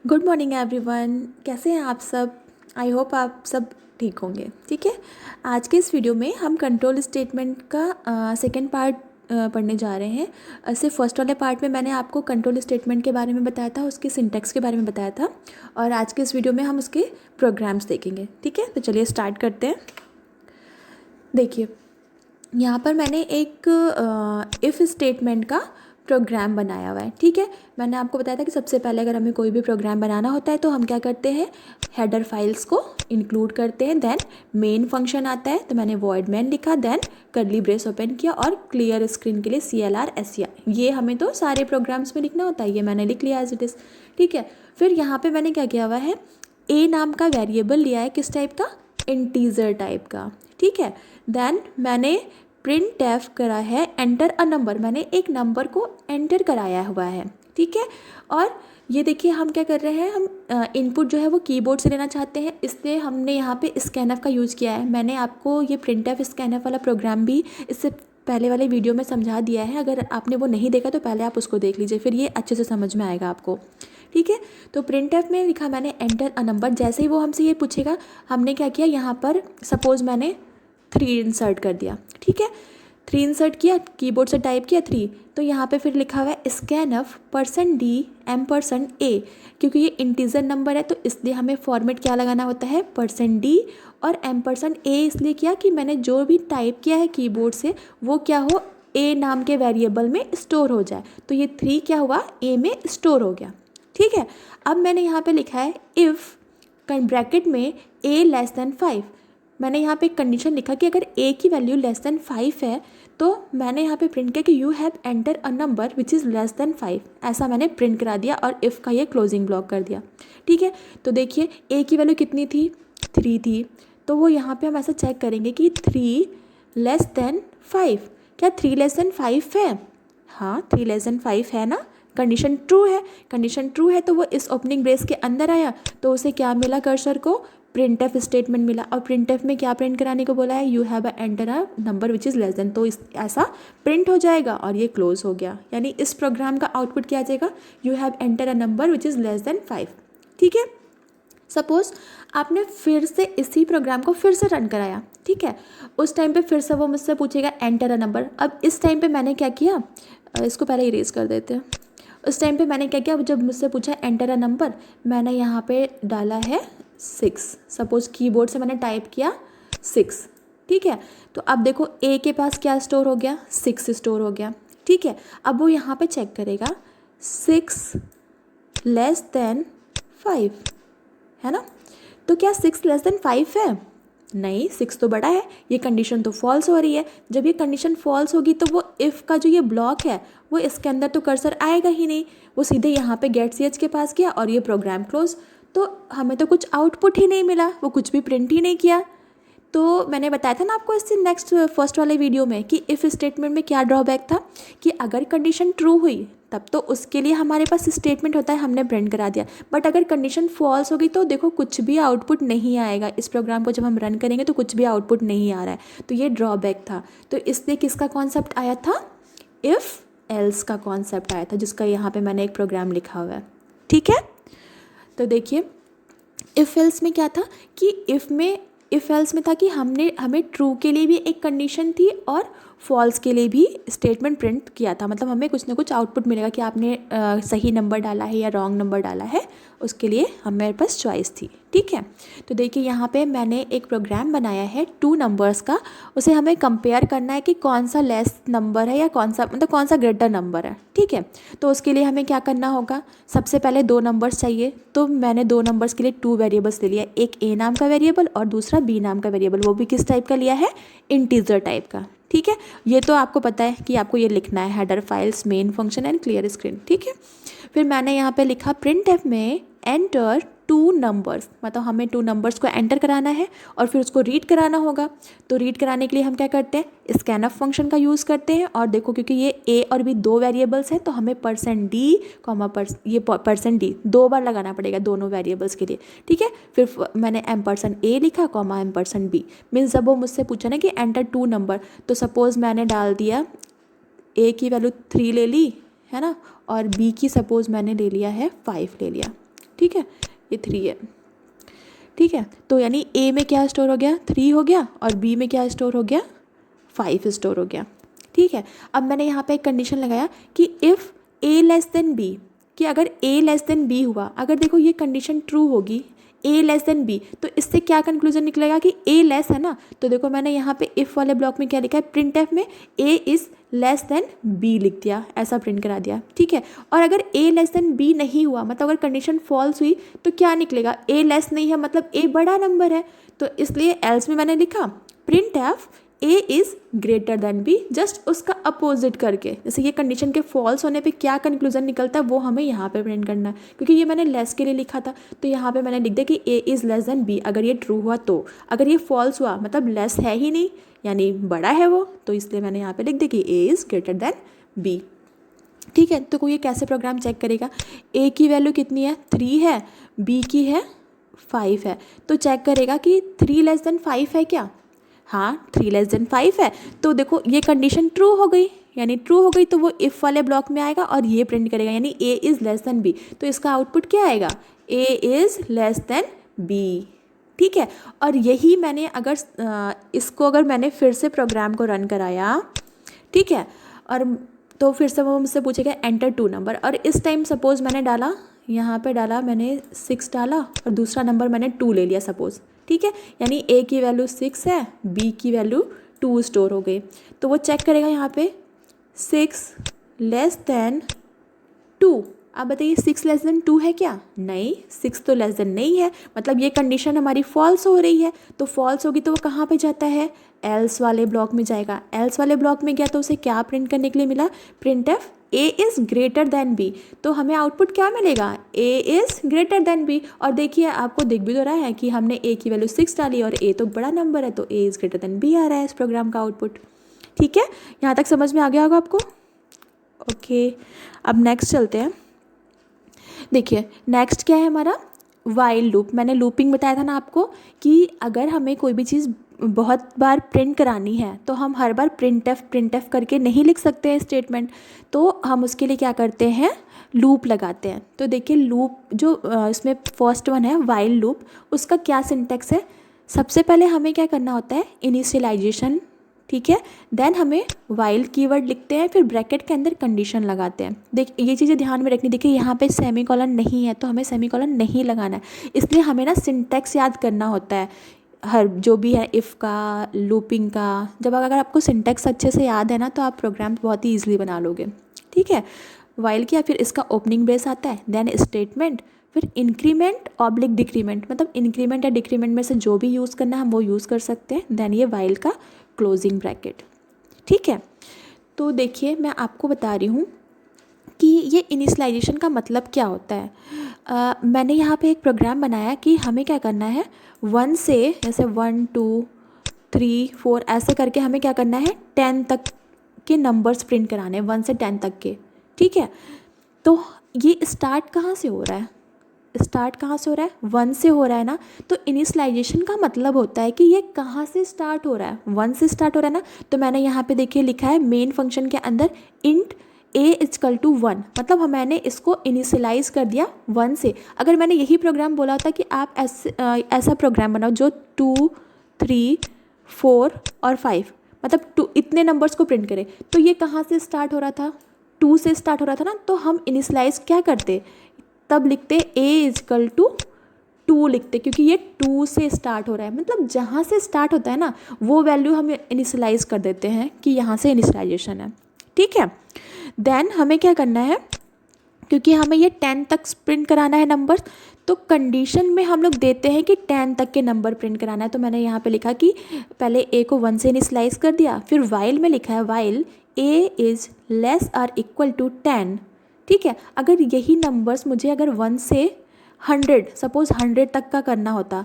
Good morning everyone. कैसे हैं आप सब? आई होप आप सब ठीक होंगे। ठीक है, आज के इस वीडियो में हम कंट्रोल स्टेटमेंट का सेकंड पार्ट पढ़ने जा रहे हैं। सिर्फ फर्स्ट वाले पार्ट में मैंने आपको कंट्रोल स्टेटमेंट के बारे में बताया था, उसके सिंटैक्स के बारे में बताया था, और आज के इस वीडियो में हम उसके प्रोग्राम्स देखेंगे। ठीक है, तो चलिए स्टार्ट करते हैं। देखिए, यहाँ पर मैंने एक इफ़ स्टेटमेंट का प्रोग्राम बनाया हुआ है। ठीक है, मैंने आपको बताया था कि सबसे पहले अगर हमें कोई भी प्रोग्राम बनाना होता है तो हम क्या करते हैं, हेडर फाइल्स को इंक्लूड करते हैं, देन मेन फंक्शन आता है तो मैंने वॉइड मेन लिखा, देन कर्ली ब्रेस ओपन किया और क्लियर स्क्रीन के लिए CLR SCR। ये हमें तो सारे प्रोग्राम्स में लिखना होता है, ये मैंने लिख लिया एज इट इज़। ठीक है, फिर यहाँ पर मैंने क्या किया हुआ है, ए नाम का वेरिएबल लिया है, किस टाइप का, इंटीजर टाइप का। ठीक है, देन मैंने प्रिंट एफ करा है एंटर अ नंबर, मैंने एक नंबर को एंटर कराया हुआ है। ठीक है, और ये देखिए हम क्या कर रहे हैं, हम इनपुट जो है वो कीबोर्ड से लेना चाहते हैं, इसलिए हमने यहाँ पे स्कैनफ का यूज़ किया है। मैंने आपको ये प्रिंट एफ स्कैनफ वाला प्रोग्राम भी इससे पहले वाले वीडियो में समझा दिया है, अगर आपने वो नहीं देखा तो पहले आप उसको देख लीजिए, फिर ये अच्छे से समझ में आएगा आपको। ठीक है, तो प्रिंट एफ में लिखा मैंने एंटर अ नंबर। जैसे ही वो हमसे ये पूछेगा, हमने क्या किया, यहाँ पर सपोज़ मैंने 3 इंसर्ट कर दिया। ठीक है, 3 इंसर्ट किया, कीबोर्ड से टाइप किया 3, तो यहाँ पे फिर लिखा हुआ है स्कैनफ %d&a, क्योंकि ये इंटीजर नंबर है तो इसलिए हमें फॉर्मेट क्या लगाना होता है, %d और %a इसलिए किया कि मैंने जो भी टाइप किया है कीबोर्ड से वो क्या हो, a नाम के वेरिएबल में स्टोर हो जाए। तो ये 3 क्या हुआ, a में स्टोर हो गया। ठीक है, अब मैंने यहाँ पे लिखा है इफ़ ब्रैकेट में a <5। मैंने यहाँ पे एक कंडीशन लिखा कि अगर a की वैल्यू <5 है तो मैंने यहाँ पे प्रिंट किया कि you have enter a number which is <5। ऐसा मैंने प्रिंट करा दिया और इफ़ का ये क्लोजिंग ब्लॉक कर दिया। ठीक है, तो देखिए a की वैल्यू कितनी थी, 3 थी, तो वो यहाँ पे हम ऐसा चेक करेंगे कि 3<5। क्या 3<5 है? हाँ, 3<5 है ना, कंडीशन ट्रू है। कंडीशन ट्रू है तो वो इस ओपनिंग ब्रेस के अंदर आया, तो उसे क्या मिला, कर्सर को प्रिंट एफ स्टेटमेंट मिला। और प्रिंट एफ में क्या प्रिंट कराने को बोला है, you have enter a number which is less then, तो इस ऐसा प्रिंट हो जाएगा और ये क्लोज हो गया। यानी इस प्रोग्राम का आउटपुट क्या आ जाएगा, you have enter a number which is less then 5। ठीक है, सपोज़ आपने फिर से इसी प्रोग्राम को फिर से रन कराया। ठीक है, उस टाइम पे फिर से वो मुझसे पूछेगा एंटर अ नंबर। अब इस टाइम पे मैंने क्या किया, इसको पहले इरेज कर देते हैं। उस टाइम पे मैंने क्या किया, जब मुझसे पूछा एंटर अ नंबर, मैंने यहाँ पे डाला है 6। सपोज़ कीबोर्ड से मैंने टाइप किया 6। ठीक है, तो अब देखो ए के पास क्या स्टोर हो गया, 6 स्टोर हो गया। ठीक है, अब वो यहाँ पे चेक करेगा 6 <5 है ना, तो क्या 6<5 है? नहीं, 6 तो बड़ा है, ये कंडीशन तो फॉल्स हो रही है। जब ये कंडीशन फॉल्स होगी तो वो इफ़ का जो ये ब्लॉक है वो इसके अंदर तो कर्सर आएगा ही नहीं, वो सीधे यहाँ पे गेट ch के पास गया और ये प्रोग्राम क्लोज। तो हमें तो कुछ आउटपुट ही नहीं मिला, वो कुछ भी प्रिंट ही नहीं किया। तो मैंने बताया था ना आपको इससे नेक्स्ट फर्स्ट वाले वीडियो में कि इफ़ स्टेटमेंट में क्या ड्रॉबैक था, कि अगर कंडीशन ट्रू हुई तब तो उसके लिए हमारे पास स्टेटमेंट होता है, हमने प्रिंट करा दिया। बट अगर कंडीशन फॉल्स होगी तो देखो कुछ भी आउटपुट नहीं आएगा। इस प्रोग्राम को जब हम रन करेंगे तो कुछ भी आउटपुट नहीं आ रहा है, तो ये ड्रॉबैक था। तो इसलिए किसका कॉन्सेप्ट आया था, इफ़ एल्स का कॉन्सेप्ट आया था, जिसका यहाँ पे मैंने एक प्रोग्राम लिखा हुआ है। ठीक है, तो देखिए इफ़ एल्स में क्या था कि इफ़ एल्स में था कि हमें ट्रू के लिए भी एक कंडीशन थी और फॉल्स के लिए भी स्टेटमेंट प्रिंट किया था। मतलब हमें कुछ ना कुछ आउटपुट मिलेगा कि आपने सही नंबर डाला है या रॉन्ग नंबर डाला है, उसके लिए हमारे पास चॉइस थी। ठीक है, तो देखिए यहाँ पे मैंने एक प्रोग्राम बनाया है 2 नंबर्स का, उसे हमें कंपेयर करना है कि कौन सा लेस नंबर है या कौन सा, मतलब कौन सा ग्रेटर नंबर है। ठीक है, तो उसके लिए हमें क्या करना होगा, सबसे पहले 2 नंबर्स चाहिए, तो मैंने 2 नंबर्स के लिए 2 वेरिएबल्स ले लिया, एक a नाम का वेरिएबल और दूसरा b नाम का वेरिएबल। वो भी किस टाइप का लिया है, इंटीजर टाइप का। ठीक है, ये तो आपको पता है कि आपको ये लिखना है, header files main function and clear screen. ठीक है, फिर मैंने यहाँ पे लिखा प्रिंट एफ में एंटर 2 नंबर्स, मतलब हमें 2 नंबर्स को एंटर कराना है और फिर उसको रीड कराना होगा। तो रीड कराने के लिए हम क्या करते हैं, स्कैनफ फंक्शन का यूज़ करते हैं। और देखो क्योंकि ये a और b 2 वेरिएबल्स हैं तो हमें %d ये %d 2 बार लगाना पड़ेगा दोनों वेरिएबल्स के लिए। ठीक है, फिर मैंने $a लिखा, $b मीन्स जब वो मुझसे पूछा ना कि एंटर 2 नंबर, तो सपोज़ मैंने डाल दिया a की वैल्यू 3 ले ली है ना, और b की सपोज़ मैंने ले लिया है 5 ले लिया। ठीक है, ये 3 है, ठीक है। तो यानी ए में क्या स्टोर हो गया, 3 हो गया, और बी में क्या स्टोर हो गया, 5 स्टोर हो गया, ठीक है। अब मैंने यहाँ पे एक कंडीशन लगाया कि if A less than B, कि अगर ए लेस देन बी हुआ, अगर देखो ये कंडीशन ट्रू होगी, ए लेस देन बी, तो इससे क्या कंक्लूजन निकलेगा कि ए लेस है ना। तो देखो मैंने यहाँ पे इफ़ वाले ब्लॉक में क्या लिखा है, प्रिंट एफ में A is less than B लिख दिया, ऐसा प्रिंट करा दिया, ठीक है। और अगर ए लेस देन बी नहीं हुआ, मतलब अगर कंडीशन फॉल्स हुई, तो क्या निकलेगा, ए लेस नहीं है मतलब ए बड़ा नंबर है, तो इसलिए एल्स में मैंने लिखा printf A is greater than B, just उसका अपोजिट करके। जैसे ये कंडीशन के फॉल्स होने पे क्या कंक्लूजन निकलता है वो हमें यहाँ पे प्रिंट करना है, क्योंकि ये मैंने लेस के लिए लिखा था, तो यहाँ पे मैंने लिख दिया कि A is less than B. अगर ये ट्रू हुआ तो, अगर ये फॉल्स हुआ मतलब लेस है ही नहीं यानी बड़ा है वो, तो इसलिए मैंने यहाँ पे लिख दिया कि A is greater than B, ठीक है। तो कोई ये कैसे प्रोग्राम चेक करेगा, ए की वैल्यू कितनी है, 3 है, बी की है 5 है, तो चेक करेगा कि 3 लेस देन 5 है क्या, हाँ 3 लेस देन 5 है। तो देखो ये कंडीशन ट्रू हो गई, यानी ट्रू हो गई तो वो इफ़ वाले ब्लॉक में आएगा और ये प्रिंट करेगा, यानी A is less than B, तो इसका आउटपुट क्या आएगा, A is less than B, ठीक है। और यही मैंने अगर इसको अगर मैंने फिर से प्रोग्राम को रन कराया, ठीक है, और तो फिर से वो मुझसे पूछेगा एंटर 2 नंबर, और इस टाइम सपोज़ मैंने डाला, यहाँ पे डाला मैंने 6 डाला और दूसरा नंबर मैंने 2 ले लिया सपोज़, ठीक है, यानी ए की वैल्यू 6 है, बी की वैल्यू 2 स्टोर हो गई, तो वो चेक करेगा यहाँ पे 6 लेस देन 2। आप बताइए 6 लेस देन 2 है क्या, नहीं, 6 तो लेस देन नहीं है, मतलब ये कंडीशन हमारी फॉल्स हो रही है, तो फॉल्स होगी तो वो कहाँ पे जाता है, एल्स वाले ब्लॉक में जाएगा। एल्स वाले ब्लॉक में गया तो उसे क्या प्रिंट करने के लिए मिला, printf A is greater than B, तो हमें आउटपुट क्या मिलेगा, A is greater than B. और देखिए आपको दिख भी तो रहा है कि हमने ए की वैल्यू 6 डाली और ए तो बड़ा नंबर है, तो A is greater than B आ रहा है इस प्रोग्राम का आउटपुट, ठीक है। यहाँ तक समझ में आ गया होगा आपको, ओके। अब नेक्स्ट चलते हैं, देखिए नेक्स्ट क्या है हमारा, वाइल लूप। मैंने लूपिंग बताया था ना आपको कि अगर हमें कोई भी चीज़ बहुत बार प्रिंट करानी है तो हम हर बार प्रिंट एफ करके नहीं लिख सकते हैं स्टेटमेंट, तो हम उसके लिए क्या करते हैं, लूप लगाते हैं। तो देखिए लूप जो इसमें फर्स्ट वन है वाइल लूप, उसका क्या सिंटेक्स है, सबसे पहले हमें क्या करना होता है, इनिशियलाइजेशन, ठीक है, देन हमें वाइल कीवर्ड लिखते हैं, फिर ब्रैकेट के अंदर कंडीशन लगाते हैं। देख ये चीज़ें ध्यान में रखनी, देखिए यहाँ पे सेमीकोलन नहीं है तो हमें सेमीकोलन नहीं लगाना है, इसलिए हमें ना सिंटेक्स याद करना होता है हर जो भी है, इफ़ का, लूपिंग का। जब अगर आपको सिंटेक्स अच्छे से याद है ना तो आप प्रोग्राम बहुत ही ईजिली बना लोगे, ठीक है। वाइल किया, फिर इसका ओपनिंग ब्रेस आता है, देन स्टेटमेंट, फिर इंक्रीमेंट ऑब्लिक डिक्रीमेंट, मतलब इंक्रीमेंट या डिक्रीमेंट में से जो भी यूज़ करना है हम वो यूज़ कर सकते हैं, देन ये वाइल का क्लोजिंग ब्रैकेट, ठीक है। तो देखिए मैं आपको बता रही हूँ कि ये इनिशियलाइजेशन का मतलब क्या होता है। मैंने यहाँ पे एक प्रोग्राम बनाया कि हमें क्या करना है, 1 से जैसे 1 2 3 4 ऐसे करके हमें क्या करना है, 10 तक के नंबर्स प्रिंट कराने हैं, 1 से 10 तक के, ठीक है। तो ये स्टार्ट कहाँ से हो रहा है, स्टार्ट कहाँ से हो रहा है, 1 से हो रहा है ना, तो इनिशियलाइजेशन का मतलब होता है कि ये कहाँ से स्टार्ट हो रहा है, 1 से स्टार्ट हो रहा है ना। तो मैंने यहाँ पे देखिए लिखा है मेन फंक्शन के अंदर इंट ए इजकल टू 1, मतलब मैंने इसको इनिशियलाइज कर दिया 1 से। अगर मैंने यही प्रोग्राम बोला होता कि आप ऐसा प्रोग्राम बनाओ जो 2 3 4 और 5 मतलब 2 इतने नंबर्स को प्रिंट करे, तो ये कहाँ से स्टार्ट हो रहा था, 2 से स्टार्ट हो रहा था ना, तो हम इनिशियलाइज क्या करते, तब लिखते ए इजकल टू 2 लिखते, क्योंकि ये 2 से स्टार्ट हो रहा है, मतलब जहाँ से स्टार्ट होता है ना वो वैल्यू हम इनिशियलाइज कर देते हैं कि यहाँ से इनिशियलाइजेशन है, ठीक है। देन हमें क्या करना है, क्योंकि हमें ये 10 तक प्रिंट कराना है नंबर, तो कंडीशन में हम लोग देते हैं कि 10 तक के नंबर प्रिंट कराना है। तो मैंने यहाँ पे लिखा कि पहले ए को 1 से इनिशियलाइज कर दिया, फिर वाइल में लिखा है while A is less or equal to 10, ठीक है। अगर यही नंबर्स मुझे अगर 1 से 100 सपोज़ 100 तक का करना होता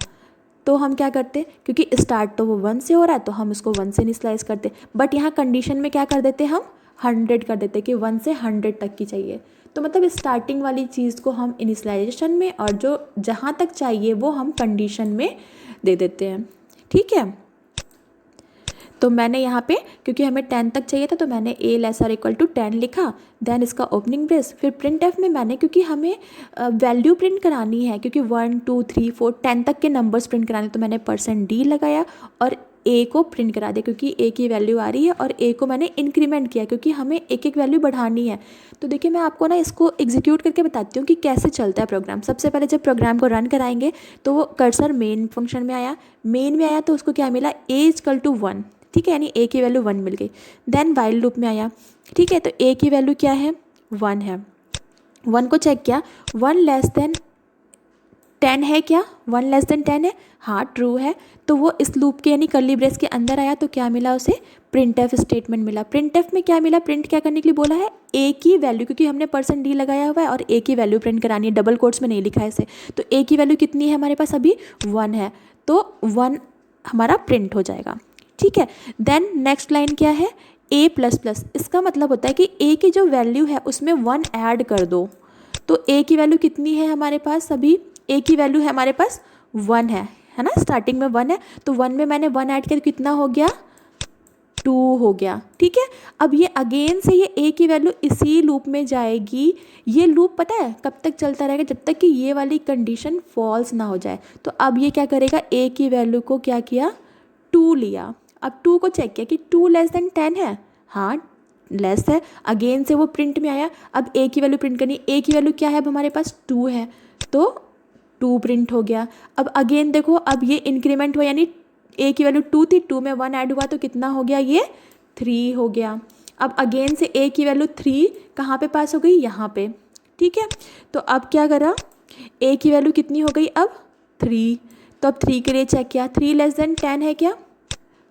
तो हम क्या करते, क्योंकि स्टार्ट तो वो 1 से हो रहा है तो हम उसको 1 से इनिशियलाइज करते, बट यहाँ कंडीशन में क्या कर देते हम 100 कर देते कि 1 से 100 तक की चाहिए। तो मतलब स्टार्टिंग वाली चीज़ को हम इनिशियलाइजेशन में और जो जहाँ तक चाहिए वो हम कंडीशन में दे देते हैं, ठीक है। तो मैंने यहाँ पे क्योंकि हमें 10 तक चाहिए था तो मैंने a लेसर इक्वल टू 10 लिखा, देन इसका ओपनिंग ब्रेस। फिर प्रिंट एफ में मैंने क्योंकि हमें वैल्यू प्रिंट करानी है, क्योंकि 1 2 3 4 10 तक के नंबर्स प्रिंट कराने, तो मैंने %d लगाया और a को प्रिंट करा दिया, क्योंकि a की वैल्यू आ रही है और a को मैंने इंक्रीमेंट किया क्योंकि हमें एक एक वैल्यू बढ़ानी है। तो देखिए मैं आपको ना इसको एग्जीक्यूट करके बताती हूँ कि कैसे चलता है प्रोग्राम। सबसे पहले जब प्रोग्राम को रन कराएंगे तो वो कर्सर मेन फंक्शन में आया, मेन में आया तो उसको क्या मिला, a इक्वल टू 1, ठीक है, यानी a की वैल्यू 1 मिल गई। देन वाइल लूप में आया, ठीक है, तो a की वैल्यू क्या है, 1 है। 1 को चेक किया, 1 लेस देन 10 है क्या, 1 लेस देन 10 है, हाँ ट्रू है। तो वो इस लूप के यानी कर्ली ब्रेस के अंदर आया, तो क्या मिला उसे, प्रिंट एफ स्टेटमेंट मिला। प्रिंट एफ में क्या मिला, प्रिंट क्या करने के लिए बोला है, ए की वैल्यू, क्योंकि हमने %d लगाया हुआ है और ए की वैल्यू प्रिंट करानी है, डबल कोट्स में नहीं लिखा है इसे। तो ए की वैल्यू कितनी है हमारे पास, अभी 1 है, तो 1 हमारा प्रिंट हो जाएगा, ठीक है। देन नेक्स्ट लाइन क्या है, a++, इसका मतलब होता है कि a की जो वैल्यू है उसमें 1 ऐड कर दो। तो a की वैल्यू कितनी है हमारे पास, अभी a की वैल्यू है हमारे पास 1 है ना, स्टार्टिंग में 1 है, तो 1 में मैंने 1 ऐड किया, कितना हो गया, 2 हो गया, ठीक है। अब ये अगेन से ये a की वैल्यू इसी लूप में जाएगी। ये लूप पता है कब तक चलता रहेगा, जब तक कि ये वाली कंडीशन फॉल्स ना हो जाए। तो अब ये क्या करेगा, a की वैल्यू को क्या किया, 2 लिया। अब 2 को चेक किया कि 2 लेस देन 10 है, हाँ लेस है, अगेन से वो प्रिंट में आया। अब a की वैल्यू प्रिंट करनी, a की वैल्यू क्या है, अब हमारे पास 2 है, तो 2 प्रिंट हो गया। अब अगेन देखो, अब ये इंक्रीमेंट हुआ, यानी a की वैल्यू 2 थी, 2 में 1 ऐड हुआ तो कितना हो गया, ये 3 हो गया। अब अगेन से a की वैल्यू 3 कहाँ पे पास हो गई, यहाँ पे, ठीक है। तो अब क्या करा, a की वैल्यू कितनी हो गई, अब 3। तो अब 3 के लिए चेक किया, 3 लेस देन 10 है क्या,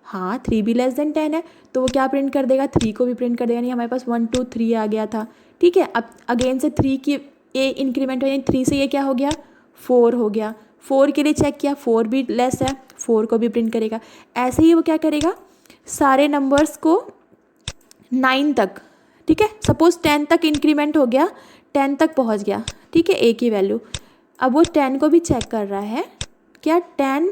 हाँ 3 भी लेस देन 10 है, तो वो क्या प्रिंट कर देगा, 3 को भी प्रिंट कर देगा, यानी हमारे पास 1 2 3 आ गया था, ठीक है। अब अगेन से 3 की a इंक्रीमेंट हो, यानी 3 से ये क्या हो गया, 4 हो गया। 4 के लिए चेक किया, 4 भी लेस है, 4 को भी प्रिंट करेगा। ऐसे ही वो क्या करेगा, सारे नंबर्स को 9 तक, ठीक है, सपोज 10 तक इंक्रीमेंट हो गया, 10 तक पहुंच गया, ठीक है, a की वैल्यू। अब वो 10 को भी चेक कर रहा है, क्या 10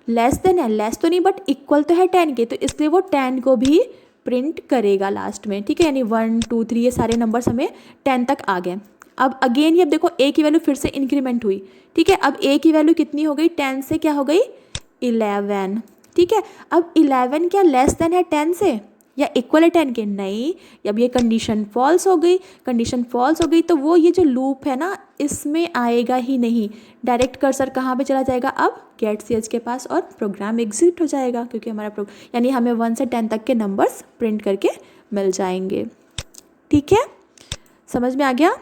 लेस देन है, लेस तो नहीं बट इक्वल तो है 10 के, तो इसलिए वो 10 को भी प्रिंट करेगा लास्ट में, ठीक है, यानी 1 2 3 ये सारे नंबर्स हमें 10 तक आ गए। अब अगेन ये अब देखो a की वैल्यू फिर से इंक्रीमेंट हुई, ठीक है। अब a की वैल्यू कितनी हो गई, 10 से क्या हो गई, 11, ठीक है। अब 11 क्या लेस देन है 10 से या इक्वल है 10 के, नहीं। अब ये कंडीशन फॉल्स हो गई, कंडीशन फॉल्स हो गई तो वो ये जो लूप है ना इसमें आएगा ही नहीं, डायरेक्ट कर्सर कहाँ पे चला जाएगा, अब गेट ch के पास, और प्रोग्राम एग्जिट हो जाएगा, क्योंकि हमारा यानी हमें 1 से 10 तक के नंबर्स प्रिंट करके मिल जाएंगे, ठीक है, समझ में आ गया।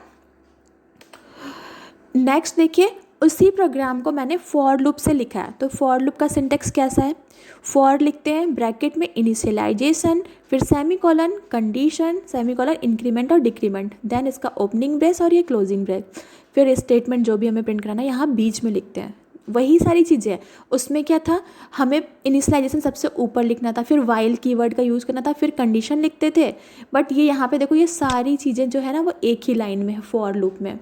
नेक्स्ट देखिए, उसी प्रोग्राम को मैंने फॉर लूप से लिखा है। तो फॉर लूप का सिंटेक्स कैसा है, फॉर लिखते हैं, ब्रैकेट में इनिशियलाइजेशन, फिर सेमीकोलन, कंडीशन, सेमीकोलन, इंक्रीमेंट और डिक्रीमेंट, देन इसका ओपनिंग ब्रेस और ये क्लोजिंग ब्रेस, फिर स्टेटमेंट जो भी हमें प्रिंट कराना है यहाँ बीच में लिखते हैं। वही सारी चीज़ें हैं। उसमें क्या था, हमें इनिशियलाइजेशन सबसे ऊपर लिखना था, फिर वाइल कीवर्ड का यूज़ करना था, फिर कंडीशन लिखते थे। बट ये यहाँ पे देखो, ये सारी चीज़ें जो है ना वो एक ही लाइन में है फॉर लूप में।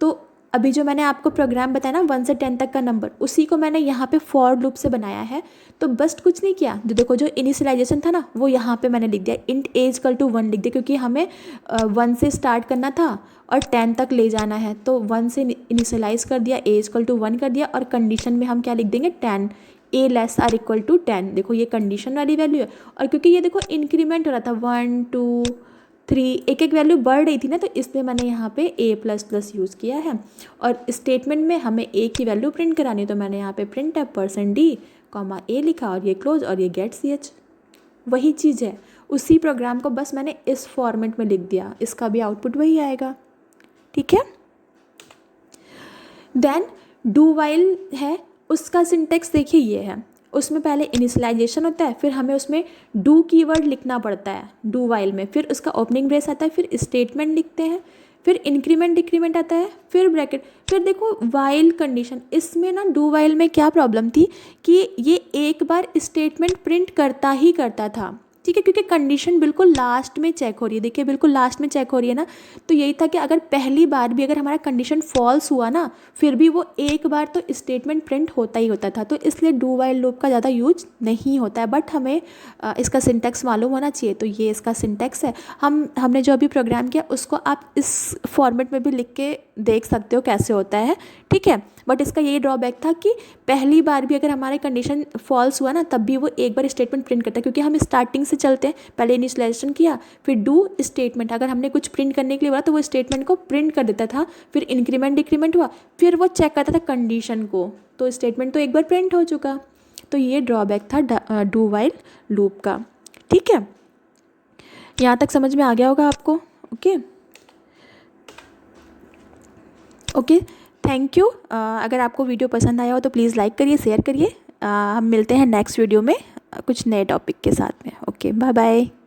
तो अभी जो मैंने आपको प्रोग्राम बताया ना 1 से 10 तक का नंबर, उसी को मैंने यहाँ पे फॉर लूप से बनाया है। तो बस कुछ नहीं किया, जो देखो जो इनिशियलाइजेशन था ना वो यहाँ पे मैंने लिख दिया, इंट a इक्वल टू 1 लिख दिया, क्योंकि हमें 1 से स्टार्ट करना था और 10 तक ले जाना है। तो 1 से इनिशियलाइज कर दिया, a इक्वल टू 1 कर दिया, और कंडीशन में हम क्या लिख देंगे, 10, a less or equal to 10। देखो ये कंडीशन वाली वैल्यू है, और क्योंकि ये देखो इंक्रीमेंट हो रहा था 1 2 3, एक एक वैल्यू बढ़ रही थी ना, तो इसलिए मैंने यहाँ पे a++ यूज़ किया है। और स्टेटमेंट में हमें a की वैल्यू प्रिंट करानी, तो मैंने यहाँ पे प्रिंट है %d, a लिखा, और ये क्लोज, और ये गेट ch। वही चीज़ है, उसी प्रोग्राम को बस मैंने इस फॉर्मेट में लिख दिया, इसका भी आउटपुट वही आएगा, ठीक है। देन डू वाइल है, उसका सिंटेक्स देखिए ये है, उसमें पहले इनिशियलाइजेशन होता है, फिर हमें उसमें डू कीवर्ड लिखना पड़ता है डू वाइल में, फिर उसका ओपनिंग ब्रेस आता है, फिर स्टेटमेंट लिखते हैं, फिर इंक्रीमेंट डिक्रीमेंट आता है, फिर ब्रैकेट, फिर देखो वाइल कंडीशन। इसमें ना डू वाइल में क्या प्रॉब्लम थी कि ये एक बार स्टेटमेंट प्रिंट करता ही करता था, ठीक है, क्योंकि कंडीशन बिल्कुल लास्ट में चेक हो रही है। देखिए बिल्कुल लास्ट में चेक हो रही है ना, तो यही था कि अगर पहली बार भी अगर हमारा कंडीशन फॉल्स हुआ ना, फिर भी वो एक बार तो स्टेटमेंट प्रिंट होता ही होता था। तो इसलिए डू वाइल लूप का ज़्यादा यूज नहीं होता है, बट हमें इसका सिंटैक्स मालूम होना चाहिए। तो ये इसका सिंटैक्स है। हमने जो अभी प्रोग्राम किया उसको आप इस फॉर्मेट में भी लिख के देख सकते हो कैसे होता है, ठीक है। बट इसका यही ड्रॉबैक था कि पहली बार भी अगर हमारे कंडीशन फॉल्स हुआ ना, तब भी वो एक बार स्टेटमेंट प्रिंट करता है, क्योंकि हम स्टार्टिंग से चलते हैं। पहले इनिशियलाइजेशन किया, फिर डू स्टेटमेंट, अगर हमने कुछ प्रिंट करने के लिए बोला तो वो स्टेटमेंट को प्रिंट कर देता था। फिर इंक्रीमेंट डिक्रीमेंट हुआ, फिर वो चेक करता था कंडीशन को, तो स्टेटमेंट तो एक बार प्रिंट हो चुका। तो ये ड्रॉबैक था डू वाइल लूप का, ठीक है। यहाँ तक समझ में आ गया होगा आपको। Okay okay, thank you. अगर आपको वीडियो पसंद आया हो तो प्लीज़ लाइक करिए, शेयर करिए। हम मिलते हैं नेक्स्ट वीडियो में कुछ नए टॉपिक के साथ में। Okay, bye bye.